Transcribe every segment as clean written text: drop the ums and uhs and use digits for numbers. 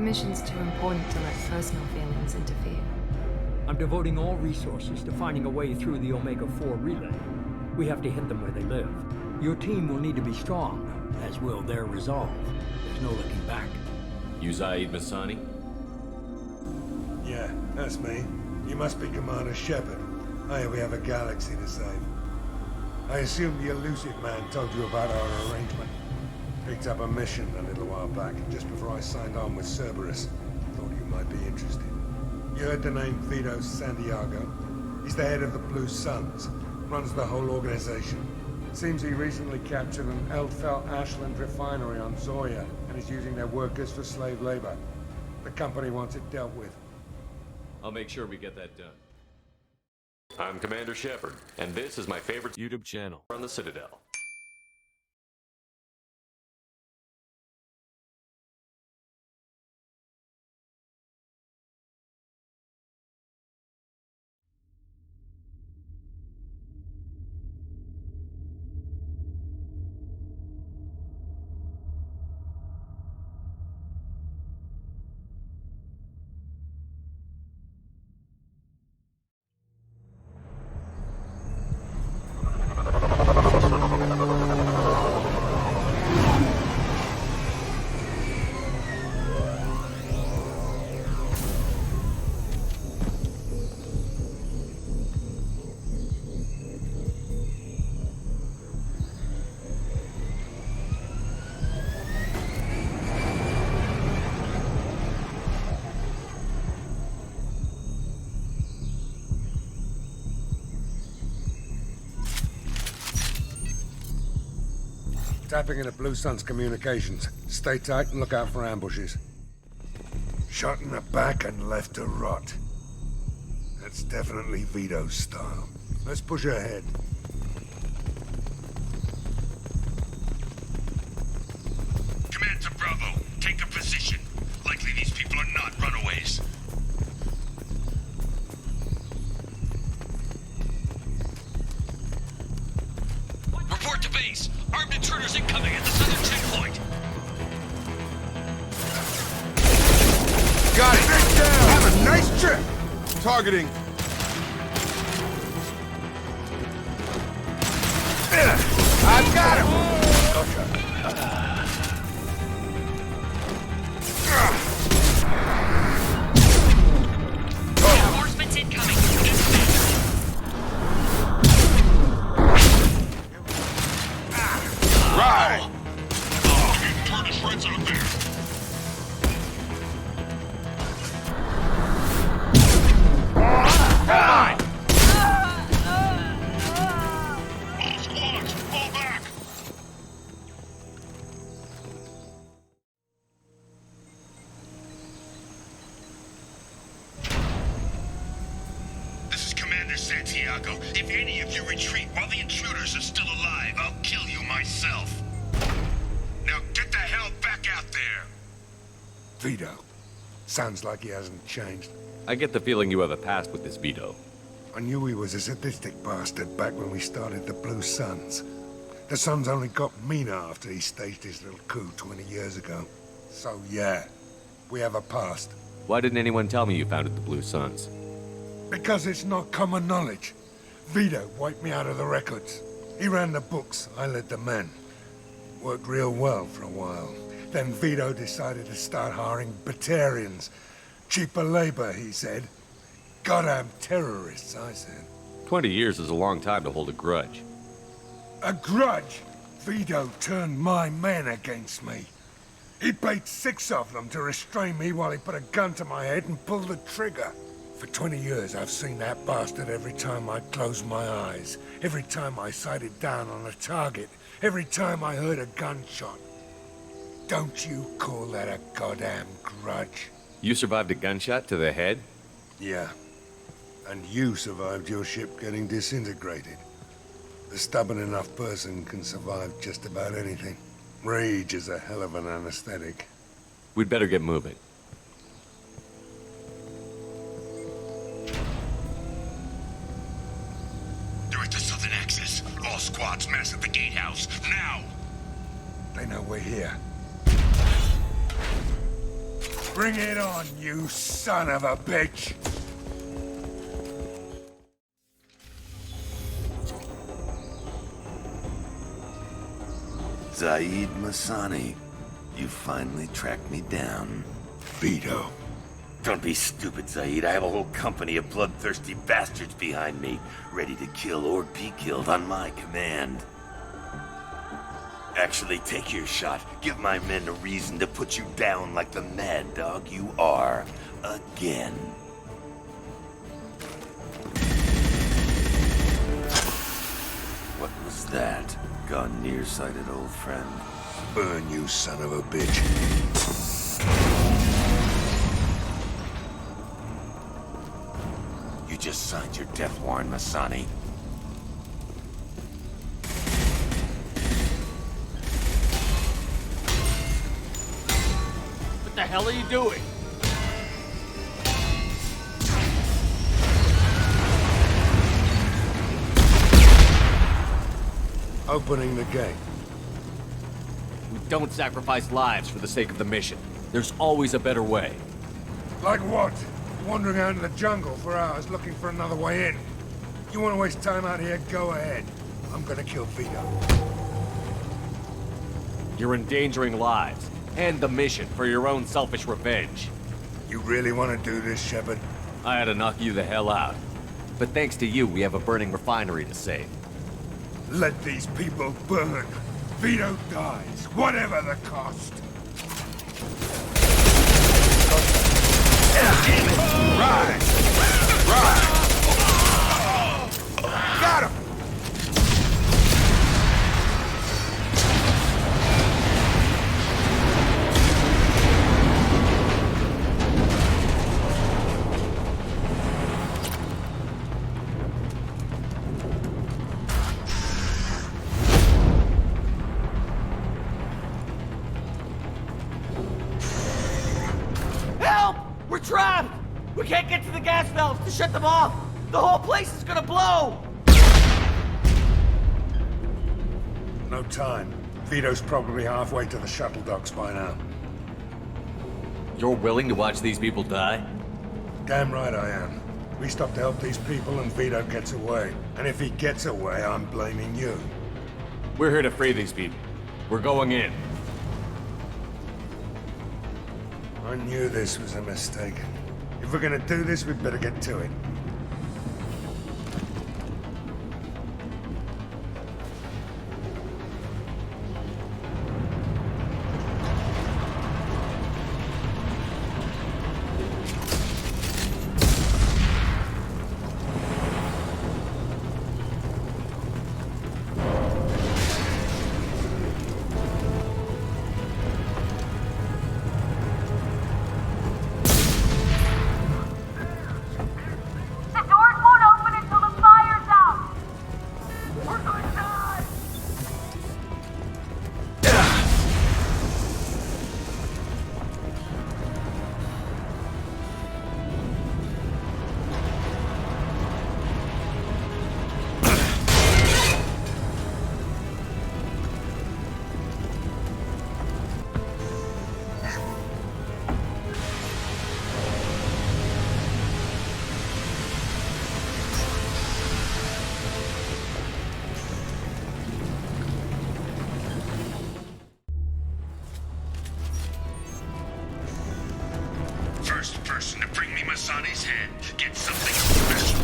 mission's too important to let personal feelings interfere. I'm devoting all resources to finding a way through the Omega-4 relay. We have to hit them where they live. Your team will need to be strong, as will their resolve. There's no looking back. You Zaeed Masani? Yeah, that's me. You must be Commander Shepard. I hear we have a galaxy to save. I assume the elusive man told you about our arrangement. Picked up a mission a little while back, just before I signed on with Cerberus. Thought you might be interested. You heard the name Vito Santiago? He's the head of the Blue Suns. Runs the whole organization. Seems he recently captured an Eldfell Ashland refinery on Zorya and is using their workers for slave labor. The company wants it dealt with. I'll make sure we get that done. I'm Commander Shepard, and this is my favorite YouTube channel on the Citadel. Tapping into Blue Sun's communications. Stay tight and look out for ambushes. Shot in the back and left to rot. That's definitely Vito's style. Let's push ahead. Command to Bravo. Take a position. Likely these people are not runaways. Report to base. Armed intruders incoming at the southern checkpoint. Got it! Down. Have a nice trip! Targeting. I've got him! Gotcha. Reinforcements incoming. Right! Turn to shreds out there. Fine! All squads, fall back. This is Commander Santiago. If any of you retreat while the intruders are still alive, I'll kill you myself. Now get the hell back out there! Vito. Sounds like he hasn't changed. I get the feeling you have a past with this Vito. I knew he was a sadistic bastard back when we started the Blue Suns. The Suns only got meaner after he staged his little coup 20 years ago. So yeah, we have a past. Why didn't anyone tell me you founded the Blue Suns? Because it's not common knowledge. Vito wiped me out of the records. He ran the books, I led the men. Worked real well for a while. Then Vito decided to start hiring Batarians. Cheaper labor, he said. Goddamn terrorists, I said. 20 years is a long time to hold a grudge. A grudge? Vito turned my men against me. He paid 6 of them to restrain me while he put a gun to my head and pulled the trigger. For 20 years, I've seen that bastard every time I closed my eyes. Every time I sighted down on a target. Every time I heard a gunshot. Don't you call that a goddamn grudge? You survived a gunshot to the head? Yeah. And you survived your ship getting disintegrated. A stubborn enough person can survive just about anything. Rage is a hell of an anesthetic. We'd better get moving. They're at the southern axis. All squads mass at the gatehouse. Now! They know we're here. Bring it on, you son of a bitch! Zaeed Masani, you finally tracked me down. Vito. Don't be stupid, Zaeed. I have a whole company of bloodthirsty bastards behind me, ready to kill or be killed on my command. Actually, take your shot. Give my men a reason to put you down like the mad dog you are. Again. What was that? Gone nearsighted, old friend. Burn, you son of a bitch. You just signed your death warrant, Masani. What the hell are you doing? Opening the gate. We don't sacrifice lives for the sake of the mission. There's always a better way. Like what? Wandering out in the jungle for hours looking for another way in. You want to waste time out here, go ahead. I'm gonna kill Vito. You're endangering lives, and the mission for your own selfish revenge. You really want to do this, Shepard? I had to knock you the hell out. But thanks to you, we have a burning refinery to save. Let these people burn. Vito dies, whatever the cost. Right! Right! Got him! Help! We're trapped! We can't get to the gas valves to shut them off! The whole place is gonna blow! No time. Vito's probably halfway to the shuttle docks by now. You're willing to watch these people die? Damn right I am. We stop to help these people and Vito gets away. And if he gets away, I'm blaming you. We're here to free these people. We're going in. I knew this was a mistake. If we're gonna do this, we'd better get to it. First person to bring me Masani's head gets something special.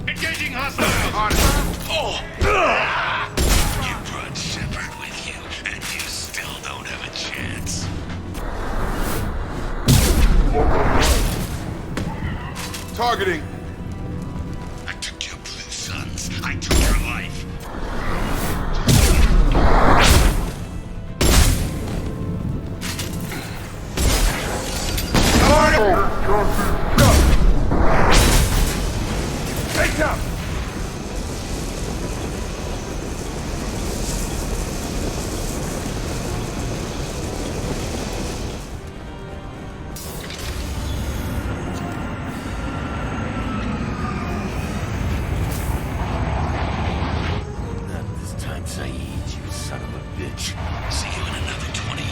Engaging hostiles! Oh! You brought Shepard with you, and you still don't have a chance. Targeting. I took your blue sons. I took your life. Take up! Not this time, Zaeed, you son of a bitch. See you in another 20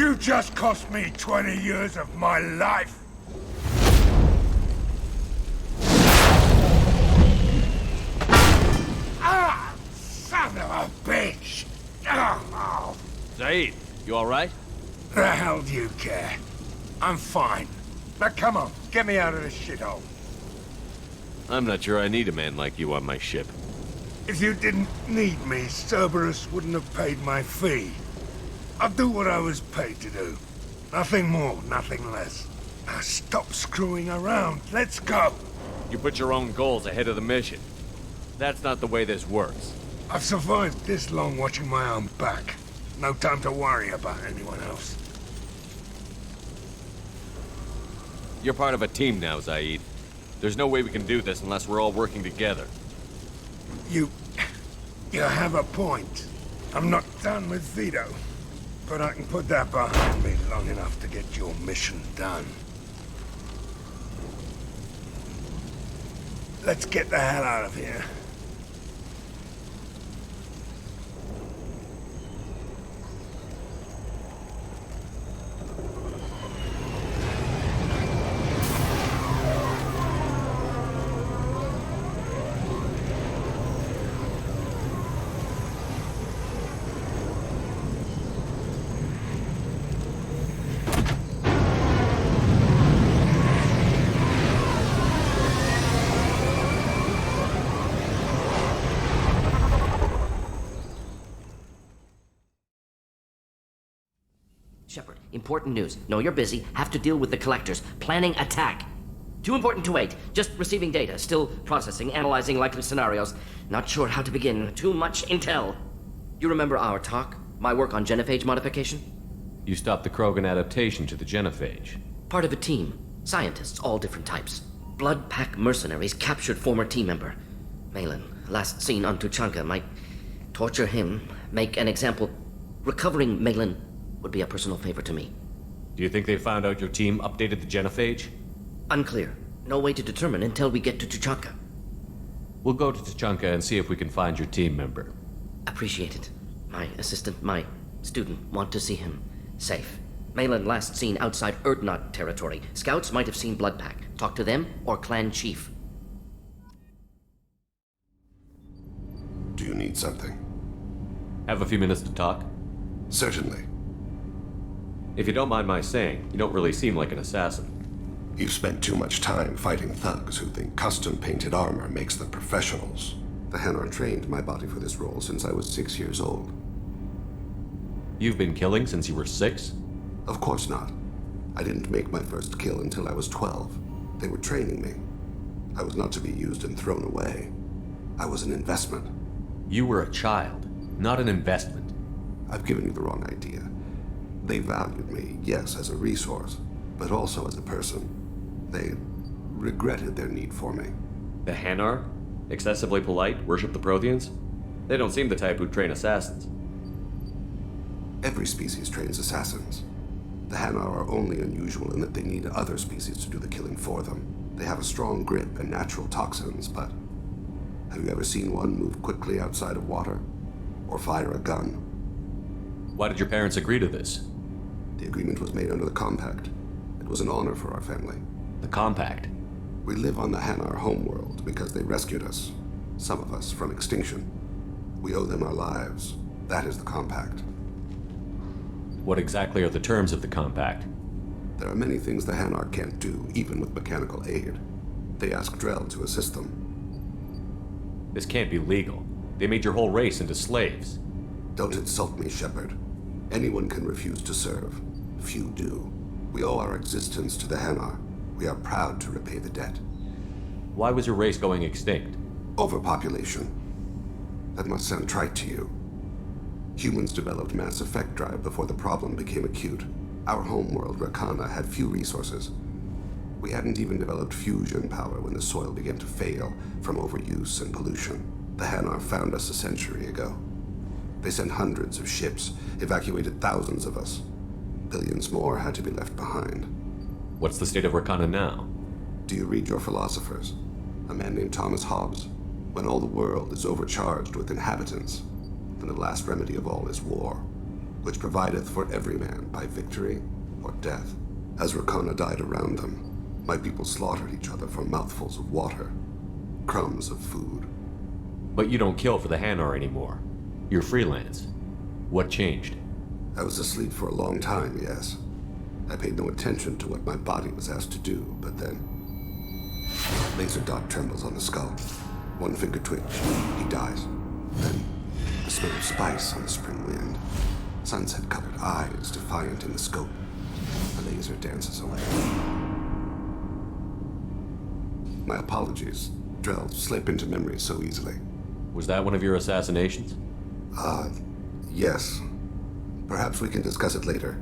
You just cost me 20 years of my life! Ah! Son of a bitch! Oh. Zaeed, you alright? The hell do you care? I'm fine. Now come on, get me out of this shithole. I'm not sure I need a man like you on my ship. If you didn't need me, Cerberus wouldn't have paid my fee. I'll do what I was paid to do. Nothing more, nothing less. Now stop screwing around. Let's go. You put your own goals ahead of the mission. That's not the way this works. I've survived this long watching my own back. No time to worry about anyone else. You're part of a team now, Zaeed. There's no way we can do this unless we're all working together. You have a point. I'm not done with Vito. But I can put that behind me long enough to get your mission done. Let's get the hell out of here. Shepard, important news. Know you're busy. Have to deal with the collectors. Planning attack. Too important to wait. Just receiving data. Still processing, analyzing likely scenarios. Not sure how to begin. Too much intel. You remember our talk? My work on genophage modification? You stopped the Krogan adaptation to the genophage. Part of a team. Scientists, all different types. Blood Pack mercenaries captured former team member. Malin, last seen on Tuchanka, might torture him, make an example. Recovering Malin would be a personal favor to me. Do you think they found out your team updated the genophage? Unclear. No way to determine until we get to Tuchanka. We'll go to Tuchanka and see if we can find your team member. Appreciate it. My assistant, my student, want to see him safe. Malin last seen outside Erdnot territory. Scouts might have seen Blood Pack. Talk to them or clan chief. Do you need something? Have a few minutes to talk? Certainly. If you don't mind my saying, you don't really seem like an assassin. You've spent too much time fighting thugs who think custom-painted armor makes them professionals. The Hanar trained my body for this role since I was 6 years old. You've been killing since you were 6? Of course not. I didn't make my first kill until I was 12. They were training me. I was not to be used and thrown away. I was an investment. You were a child, not an investment. I've given you the wrong idea. They valued me, yes, as a resource, but also as a person. They regretted their need for me. The Hanar? Excessively polite, worship the Protheans? They don't seem the type who train assassins. Every species trains assassins. The Hanar are only unusual in that they need other species to do the killing for them. They have a strong grip and natural toxins, but have you ever seen one move quickly outside of water? Or fire a gun? Why did your parents agree to this? The agreement was made under the Compact. It was an honor for our family. The Compact? We live on the Hanar homeworld because they rescued us, some of us, from extinction. We owe them our lives. That is the Compact. What exactly are the terms of the Compact? There are many things the Hanar can't do, even with mechanical aid. They ask Drell to assist them. This can't be legal. They made your whole race into slaves. Don't insult me, Shepard. Anyone can refuse to serve. Few do. We owe our existence to the Hanar. We are proud to repay the debt. Why was your race going extinct? Overpopulation. That must sound trite to you. Humans developed mass effect drive before the problem became acute. Our homeworld, Rakana, had few resources. We hadn't even developed fusion power when the soil began to fail from overuse and pollution. The Hanar found us a century ago. They sent hundreds of ships, evacuated thousands of us. Billions more had to be left behind. What's the state of Rakana now? Do you read your philosophers? A man named Thomas Hobbes. When all the world is overcharged with inhabitants, then the last remedy of all is war. which provideth for every man by victory or death. As Rakana died around them, my people slaughtered each other for mouthfuls of water, crumbs of food. But you don't kill for the Hanar anymore. You're freelance. What changed? I was asleep for a long time, yes. I paid no attention to what my body was asked to do, but then... Laser dot trembles on the skull. One finger twitch. He dies. Then, the smell of spice on the spring wind. Sunset-colored eyes defiant in the scope. The laser dances away. My apologies. Drell slip into memory so easily. Was that one of your assassinations? Yes. Perhaps we can discuss it later.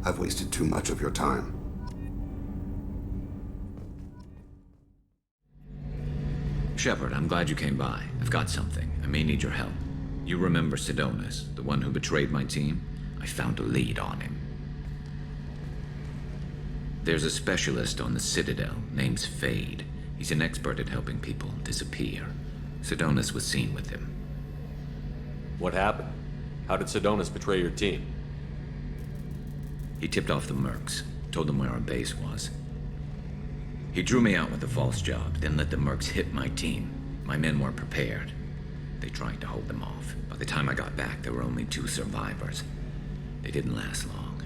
I've wasted too much of your time. Shepard, I'm glad you came by. I've got something. I may need your help. You remember Sidonus, the one who betrayed my team? I found a lead on him. There's a specialist on the Citadel named Fade. He's an expert at helping people disappear. Sidonus was seen with him. What happened? How did Sidonus betray your team? He tipped off the mercs, told them where our base was. He drew me out with a false job, then let the mercs hit my team. My men weren't prepared. They tried to hold them off. By the time I got back, there were only 2 survivors. They didn't last long.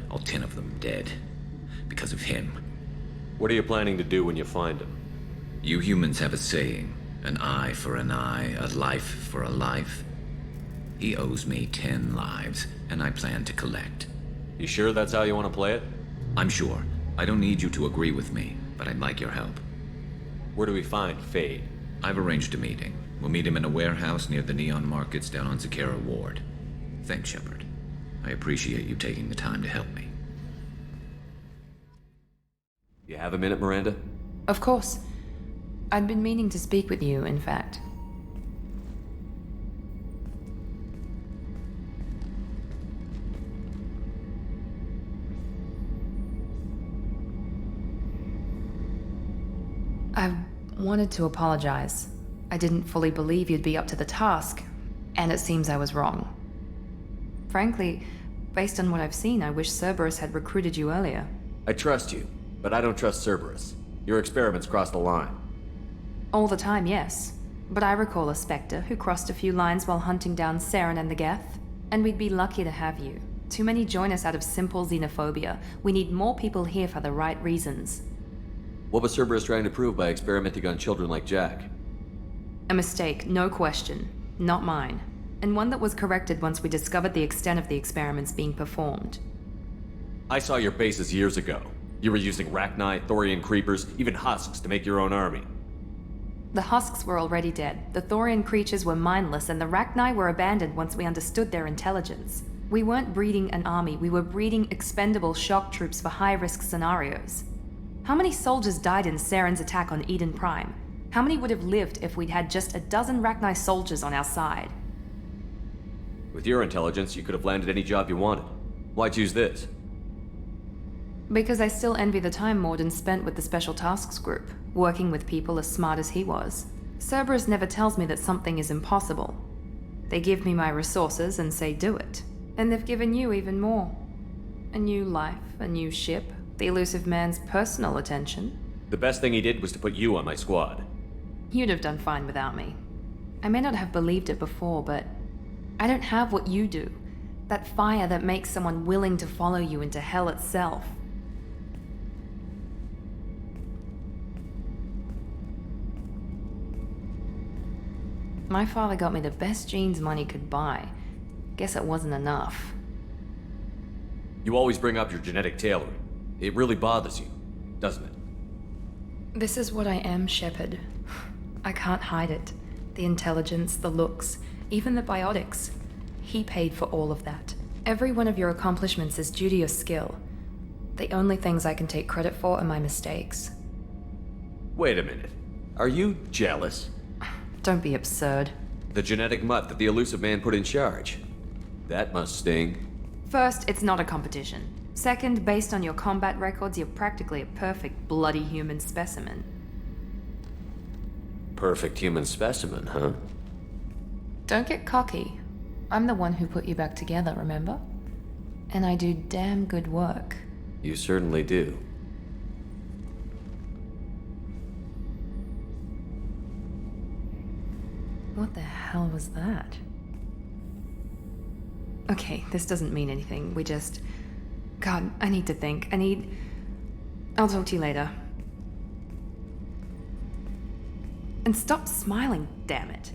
All 10 of them dead. Because of him. What are you planning to do when you find him? You humans have a saying, an eye for an eye, a life for a life. He owes me 10 lives, and I plan to collect. You sure that's how you want to play it? I'm sure. I don't need you to agree with me, but I'd like your help. Where do we find Fade? I've arranged a meeting. We'll meet him in a warehouse near the Neon Markets down on Zakera Ward. Thanks, Shepard. I appreciate you taking the time to help me. You have a minute, Miranda? Of course. I'd been meaning to speak with you, in fact. I wanted to apologize. I didn't fully believe you'd be up to the task, and it seems I was wrong. Frankly, based on what I've seen, I wish Cerberus had recruited you earlier. I trust you, but I don't trust Cerberus. Your experiments crossed the line. All the time, yes. But I recall a Spectre who crossed a few lines while hunting down Saren and the Geth. And we'd be lucky to have you. Too many join us out of simple xenophobia. We need more people here for the right reasons. What was Cerberus trying to prove by experimenting on children like Jack? A mistake, no question. Not mine. And one that was corrected once we discovered the extent of the experiments being performed. I saw your bases years ago. You were using Rachni, Thorian creepers, even husks to make your own army. The husks were already dead, the Thorian creatures were mindless, and the Rachni were abandoned once we understood their intelligence. We weren't breeding an army, we were breeding expendable shock troops for high-risk scenarios. How many soldiers died in Saren's attack on Eden Prime? How many would have lived if we'd had just a dozen Rachni soldiers on our side? With your intelligence, you could have landed any job you wanted. Why choose this? Because I still envy the time Morden spent with the Special Tasks Group, working with people as smart as he was. Cerberus never tells me that something is impossible. They give me my resources and say do it. And they've given you even more. A new life, a new ship, the elusive man's personal attention. The best thing he did was to put you on my squad. You'd have done fine without me. I may not have believed it before, but I don't have what you do. That fire that makes someone willing to follow you into hell itself. My father got me the best jeans money could buy. Guess it wasn't enough. You always bring up your genetic tailoring. It really bothers you, doesn't it? This is what I am, Shepard. I can't hide it. The intelligence, the looks, even the biotics. He paid for all of that. Every one of your accomplishments is due to your skill. The only things I can take credit for are my mistakes. Wait a minute. Are you jealous? Don't be absurd. The genetic mutt that the elusive man put in charge. That must sting. First, it's not a competition. Second, based on your combat records, you're practically a perfect bloody human specimen. Perfect human specimen, huh? Don't get cocky. I'm the one who put you back together, remember? And I do damn good work. You certainly do. What the hell was that? Okay, this doesn't mean anything. We just... God, I need to think. I'll talk to you later. And stop smiling, damn it.